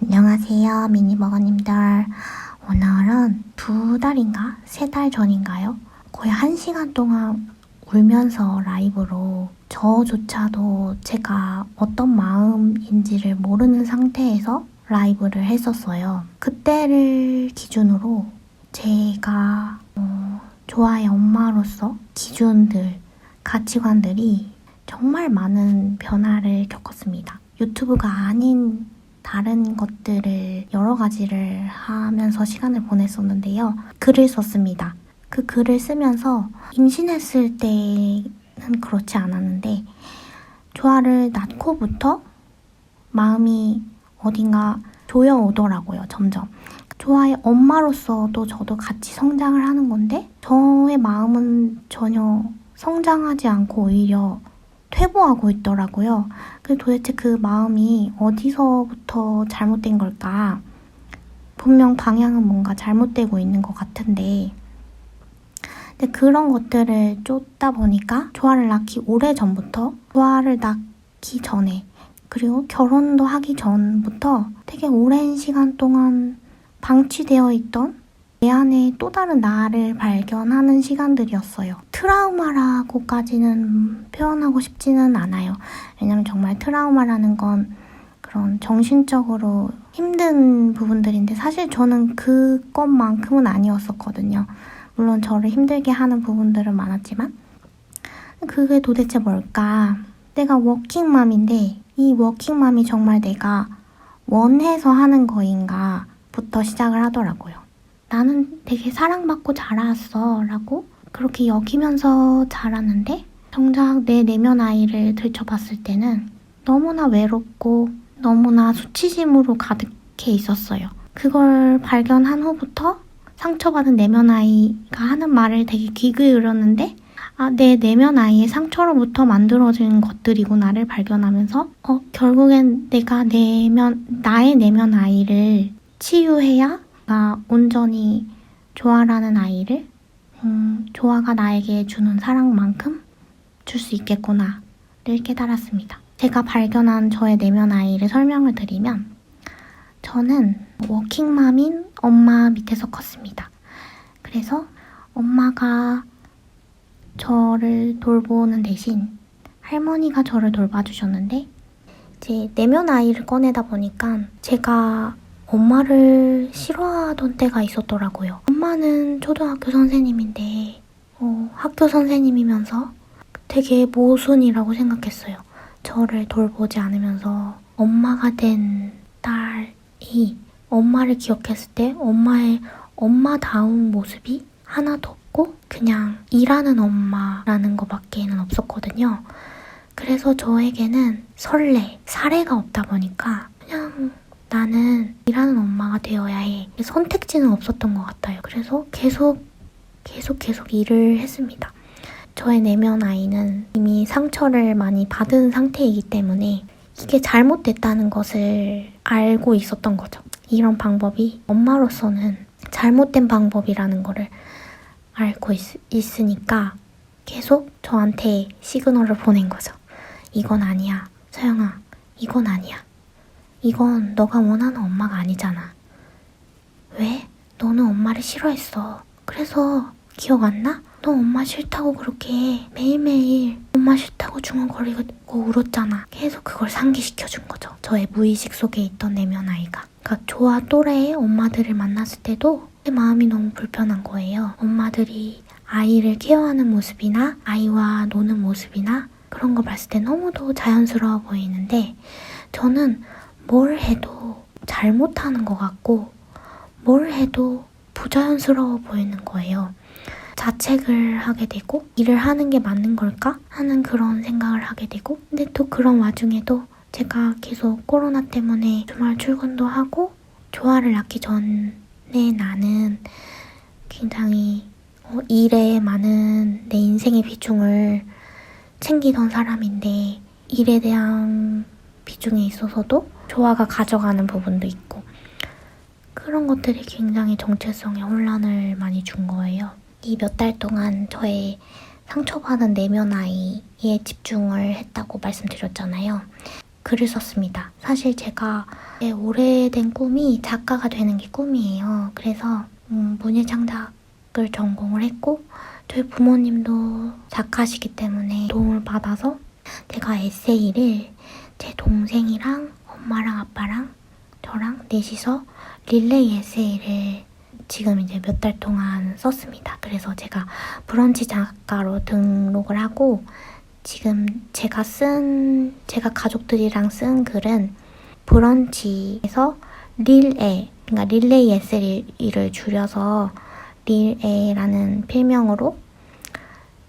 안녕하세요, 미니버거님들. 오늘은 2달인가? 3달 전인가요? 거의 1시간 동안 울면서 라이브로 저조차도 제가 어떤 마음인지를 모르는 상태에서 라이브를 했었어요. 그때를 기준으로 제가 조아의 엄마로서 기준들, 가치관들이 정말 많은 변화를 겪었습니다. 유튜브가 아닌 다른 것들을 여러 가지를 하면서 시간을 보냈었는데요. 글을 썼습니다. 그 글을 쓰면서 임신했을 때는 그렇지 않았는데 조아를 낳고부터 마음이 어딘가 조여오더라고요. 점점. 조아의 엄마로서도 저도 같이 성장을 하는 건데 저의 마음은 전혀 성장하지 않고 오히려 퇴보하고 있더라고요. 도대체 그 마음이 어디서부터 잘못된 걸까? 분명 방향은 뭔가 잘못되고 있는 것 같은데 근데 그런 것들을 쫓다 보니까 조아를 낳기 오래전부터 조아를 낳기 전에 그리고 결혼도 하기 전부터 되게 오랜 시간 동안 방치되어 있던 내 안에 또 다른 나를 발견하는 시간들이었어요. 트라우마라고까지는 표현하고 싶지는 않아요. 왜냐면 정말 트라우마라는 건 그런 정신적으로 힘든 부분들인데 사실 저는 그것만큼은 아니었었거든요. 물론 저를 힘들게 하는 부분들은 많았지만 그게 도대체 뭘까? 내가 워킹맘인데 이 워킹맘이 정말 내가 원해서 하는 거인가 부터 시작을 하더라고요. 나는 되게 사랑받고 자랐어 라고 그렇게 여기면서 자랐는데 정작 내 내면 아이를 들춰봤을 때는 너무나 외롭고 너무나 수치심으로 가득해 있었어요. 그걸 발견한 후부터 상처받은 내면 아이가 하는 말을 되게 귀 기울였는데 내 내면 아이의 상처로부터 만들어진 것들이구나를 발견하면서 결국엔 내가 나의 내면 아이를 치유해야 온전히 조아라는 아이를 조아가 나에게 주는 사랑만큼 줄 수 있겠구나를 깨달았습니다. 제가 발견한 저의 내면 아이를 설명을 드리면 저는 워킹맘인 엄마 밑에서 컸습니다. 그래서 엄마가 저를 돌보는 대신 할머니가 저를 돌봐주셨는데 제 내면 아이를 꺼내다 보니까 제가 엄마를 싫어하던 때가 있었더라고요. 엄마는 초등학교 선생님인데 학교 선생님이면서 되게 모순이라고 생각했어요. 저를 돌보지 않으면서 엄마가 된 딸이 엄마를 기억했을 때 엄마의 엄마다운 모습이 하나도 없고 그냥 일하는 엄마라는 것밖에는 없었거든요. 그래서 저에게는 사례가 없다 보니까 그냥 나는 일하는 엄마가 되어야 해. 선택지는 없었던 것 같아요. 그래서 계속 일을 했습니다. 저의 내면 아이는 이미 상처를 많이 받은 상태이기 때문에 이게 잘못됐다는 것을 알고 있었던 거죠. 이런 방법이 엄마로서는 잘못된 방법이라는 거를 알고 있으니까 계속 저한테 시그널을 보낸 거죠. 이건 아니야. 서영아, 이건 아니야. 이건 너가 원하는 엄마가 아니잖아. 왜? 너는 엄마를 싫어했어. 그래서 기억 안 나? 너 엄마 싫다고 그렇게 매일매일 엄마 싫다고 중얼거리고 울었잖아. 계속 그걸 상기시켜준 거죠. 저의 무의식 속에 있던 내면 아이가. 그러니까 조아 또래의 엄마들을 만났을 때도 제 마음이 너무 불편한 거예요. 엄마들이 아이를 케어하는 모습이나 아이와 노는 모습이나 그런 거 봤을 때 너무도 자연스러워 보이는데 저는 뭘 해도 잘못하는 것 같고 뭘 해도 부자연스러워 보이는 거예요. 자책을 하게 되고 일을 하는 게 맞는 걸까? 하는 그런 생각을 하게 되고 근데 또 그런 와중에도 제가 계속 코로나 때문에 주말 출근도 하고 조아를 낳기 전에 나는 굉장히 일에 많은 내 인생의 비중을 챙기던 사람인데 일에 대한 비중에 있어서도 조아가 가져가는 부분도 있고 그런 것들이 굉장히 정체성에 혼란을 많이 준 거예요. 이 몇 달 동안 저의 상처받은 내면 아이에 집중을 했다고 말씀드렸잖아요. 글을 썼습니다. 사실 제가 오래된 꿈이 작가가 되는 게 꿈이에요. 그래서 문예창작을 전공을 했고 저희 부모님도 작가시기 때문에 도움을 받아서 제가 에세이를 제 동생이랑 엄마랑 아빠랑 저랑 넷이서 릴레이 에세이를 지금 이제 몇 달 동안 썼습니다. 그래서 제가 브런치 작가로 등록을 하고 지금 제가 가족들이랑 쓴 글은 브런치에서 릴에, 그러니까 릴레이 에세이를 줄여서 릴에라는 필명으로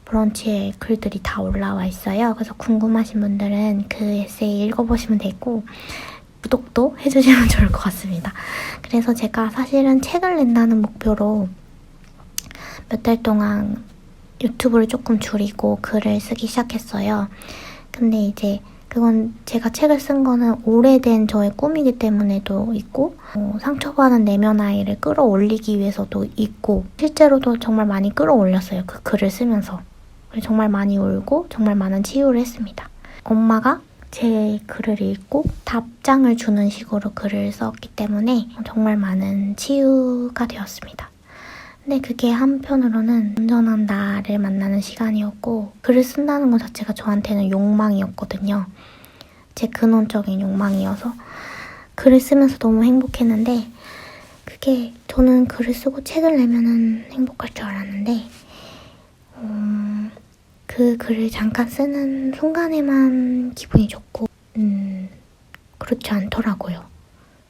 브런치에 글들이 다 올라와 있어요. 그래서 궁금하신 분들은 그 에세이 읽어보시면 되고 구독도 해주시면 좋을 것 같습니다. 그래서 제가 사실은 책을 낸다는 목표로 몇 달 동안 유튜브를 조금 줄이고 글을 쓰기 시작했어요. 근데 이제 그건 제가 책을 쓴 거는 오래된 저의 꿈이기 때문에도 있고 상처받은 내면 아이를 끌어올리기 위해서도 있고 실제로도 정말 많이 끌어올렸어요. 그 글을 쓰면서. 정말 많이 울고 정말 많은 치유를 했습니다. 엄마가 제 글을 읽고 답장을 주는 식으로 글을 썼기 때문에 정말 많은 치유가 되었습니다. 근데 그게 한편으로는 온전한 나를 만나는 시간이었고 글을 쓴다는 것 자체가 저한테는 욕망이었거든요. 제 근원적인 욕망이어서 글을 쓰면서 너무 행복했는데 그게 저는 글을 쓰고 책을 내면은 행복할 줄 알았는데 그 글을 잠깐 쓰는 순간에만 기분이 좋고 그렇지 않더라고요.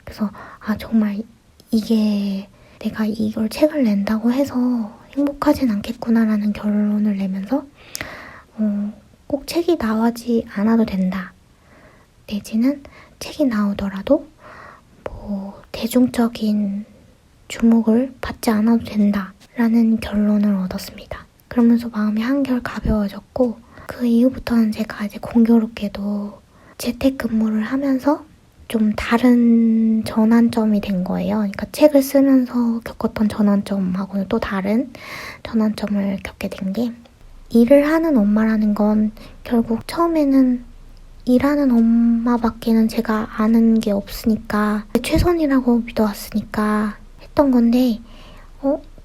그래서 정말 이게 내가 이걸 책을 낸다고 해서 행복하진 않겠구나라는 결론을 내면서 꼭 책이 나오지 않아도 된다. 내지는 책이 나오더라도 대중적인 주목을 받지 않아도 된다라는 결론을 얻었습니다. 그러면서 마음이 한결 가벼워졌고 그 이후부터는 제가 이제 공교롭게도 재택근무를 하면서 좀 다른 전환점이 된 거예요. 그러니까 책을 쓰면서 겪었던 전환점하고는 또 다른 전환점을 겪게 된 게 일을 하는 엄마라는 건 결국 처음에는 일하는 엄마밖에는 제가 아는 게 없으니까 최선이라고 믿어왔으니까 했던 건데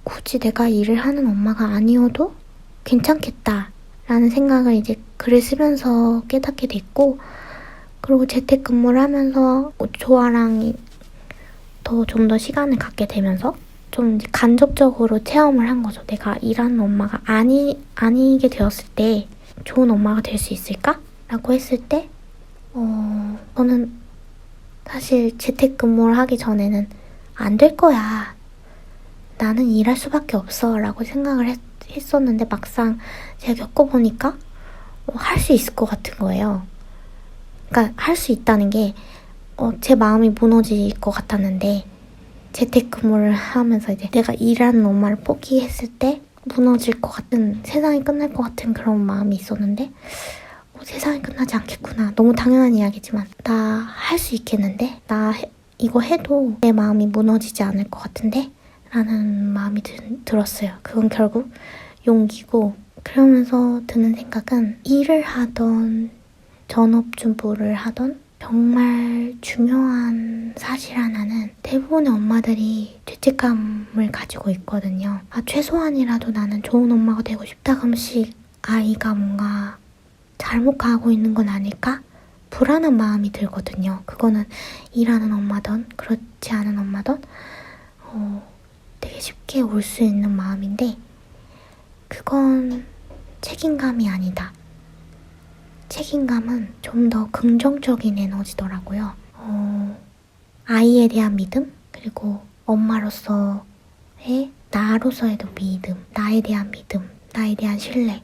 굳이 내가 일을 하는 엄마가 아니어도 괜찮겠다라는 생각을 이제 글을 쓰면서 깨닫게 됐고 그리고 재택근무를 하면서 조아랑 좀 더 시간을 갖게 되면서 좀 이제 간접적으로 체험을 한 거죠. 내가 일하는 엄마가 아니게 되었을 때 좋은 엄마가 될 수 있을까? 라고 했을 때 저는 사실 재택근무를 하기 전에는 안 될 거야. 나는 일할 수밖에 없어 라고 생각을 했었는데 막상 제가 겪어보니까 할 수 있을 것 같은 거예요. 그러니까 할 수 있다는 게 제 마음이 무너질 것 같았는데 재택근무를 하면서 이제 내가 일하는 엄마를 포기했을 때 무너질 것 같은 세상이 끝날 것 같은 그런 마음이 있었는데 세상이 끝나지 않겠구나. 너무 당연한 이야기지만 나 할 수 있겠는데? 나 이거 해도 내 마음이 무너지지 않을 것 같은데? 라는 마음이 들었어요. 그건 결국 용기고 그러면서 드는 생각은 일을 하던 전업주부를 하던 정말 중요한 사실 하나는 대부분의 엄마들이 죄책감을 가지고 있거든요. 최소한이라도 나는 좋은 엄마가 되고 싶다. 그러면씩 아이가 뭔가 잘못 가고 있는 건 아닐까? 불안한 마음이 들거든요. 그거는 일하는 엄마든 그렇지 않은 엄마든 되게 쉽게 올 수 있는 마음인데 그건 책임감이 아니다. 책임감은 좀 더 긍정적인 에너지더라고요. 아이에 대한 믿음, 그리고 엄마로서의 나로서의도 믿음, 나에 대한 믿음, 나에 대한 신뢰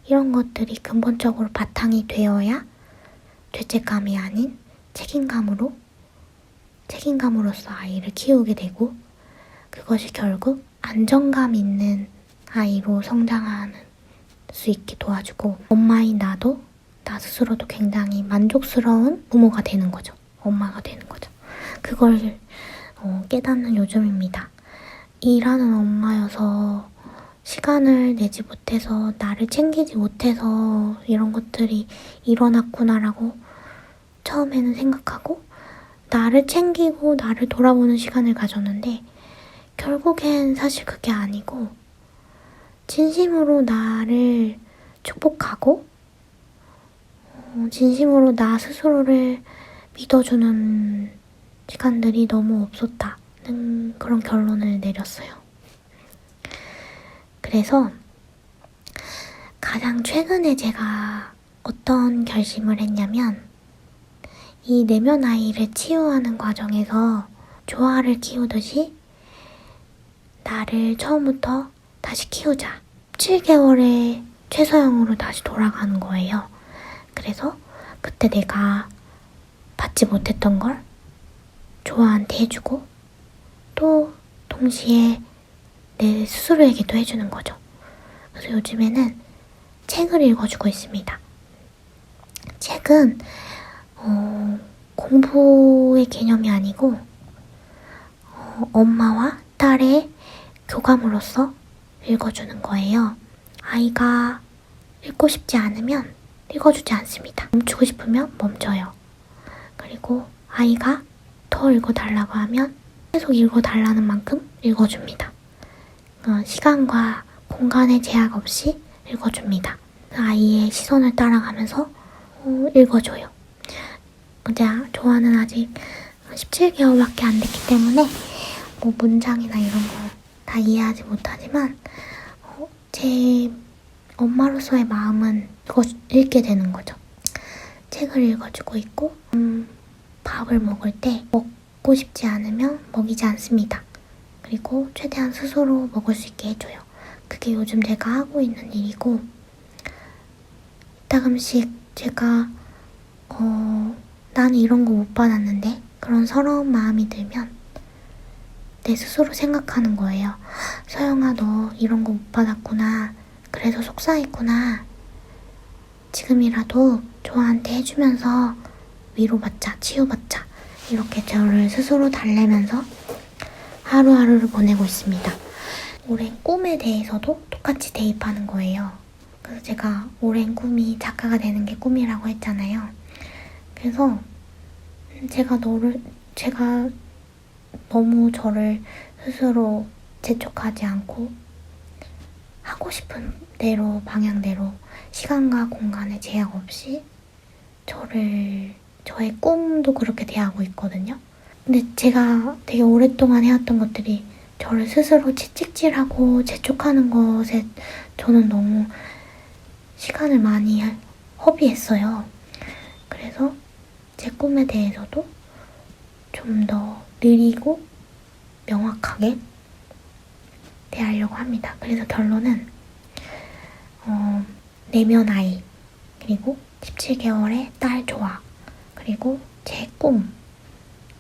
이런 것들이 근본적으로 바탕이 되어야 죄책감이 아닌 책임감으로서 아이를 키우게 되고 그것이 결국 안정감 있는 아이로 성장하는 수 있게 도와주고 엄마인 나도 나 스스로도 굉장히 만족스러운 부모가 되는 거죠. 엄마가 되는 거죠. 그걸 깨닫는 요즘입니다. 일하는 엄마여서 시간을 내지 못해서 나를 챙기지 못해서 이런 것들이 일어났구나라고 처음에는 생각하고 나를 챙기고 나를 돌아보는 시간을 가졌는데 결국엔 사실 그게 아니고 진심으로 나를 축복하고 진심으로 나 스스로를 믿어주는 시간들이 너무 없었다는 그런 결론을 내렸어요. 그래서 가장 최근에 제가 어떤 결심을 했냐면 이 내면 아이를 치유하는 과정에서 조화를 키우듯이 나를 처음부터 다시 키우자. 7개월의 최소형으로 다시 돌아가는 거예요. 그래서 그때 내가 받지 못했던 걸 조아한테 해주고 또 동시에 내 스스로에게도 해주는 거죠. 그래서 요즘에는 책을 읽어주고 있습니다. 책은 공부의 개념이 아니고 엄마와 딸의 교감으로서 읽어주는 거예요. 아이가 읽고 싶지 않으면 읽어주지 않습니다. 멈추고 싶으면 멈춰요. 그리고 아이가 더 읽어달라고 하면 계속 읽어달라는 만큼 읽어줍니다. 시간과 공간의 제약 없이 읽어줍니다. 아이의 시선을 따라가면서 읽어줘요. 이제 조아는 아직 17개월밖에 안 됐기 때문에 뭐 문장이나 이런 거 다 이해하지 못하지만 제 엄마로서의 마음은 읽게 되는 거죠. 책을 읽어주고 있고 밥을 먹을 때 먹고 싶지 않으면 먹이지 않습니다. 그리고 최대한 스스로 먹을 수 있게 해줘요. 그게 요즘 제가 하고 있는 일이고 이따금씩 제가 나는 이런 거 못 받았는데 그런 서러운 마음이 들면 내 스스로 생각하는 거예요. 서영아, 너 이런 거 못 받았구나. 그래서 속상했구나. 지금이라도 조아한테 해주면서 위로받자, 치유받자. 이렇게 저를 스스로 달래면서 하루하루를 보내고 있습니다. 오랜 꿈에 대해서도 똑같이 대입하는 거예요. 그래서 제가 오랜 꿈이 작가가 되는 게 꿈이라고 했잖아요. 그래서 제가 너무 저를 스스로 재촉하지 않고 하고 싶은 대로 방향대로 시간과 공간의 제약 없이 저의 꿈도 그렇게 대하고 있거든요. 근데 제가 되게 오랫동안 해왔던 것들이 저를 스스로 채찍질하고 재촉하는 것에 저는 너무 시간을 많이 허비했어요. 그래서 제 꿈에 대해서도 좀 더 느리고 명확하게 대하려고 합니다. 그래서 결론은 내면 아이, 그리고 17개월의 딸 조아, 그리고 제 꿈,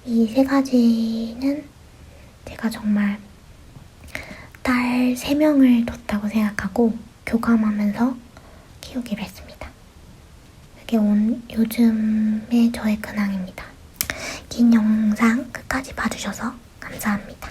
이 세 가지는 제가 정말 딸 3명을 뒀다고 생각하고 교감하면서 키우기로 했습니다. 그게 요즘의 저의 근황입니다. 긴 영상 끝까지 봐주셔서 감사합니다.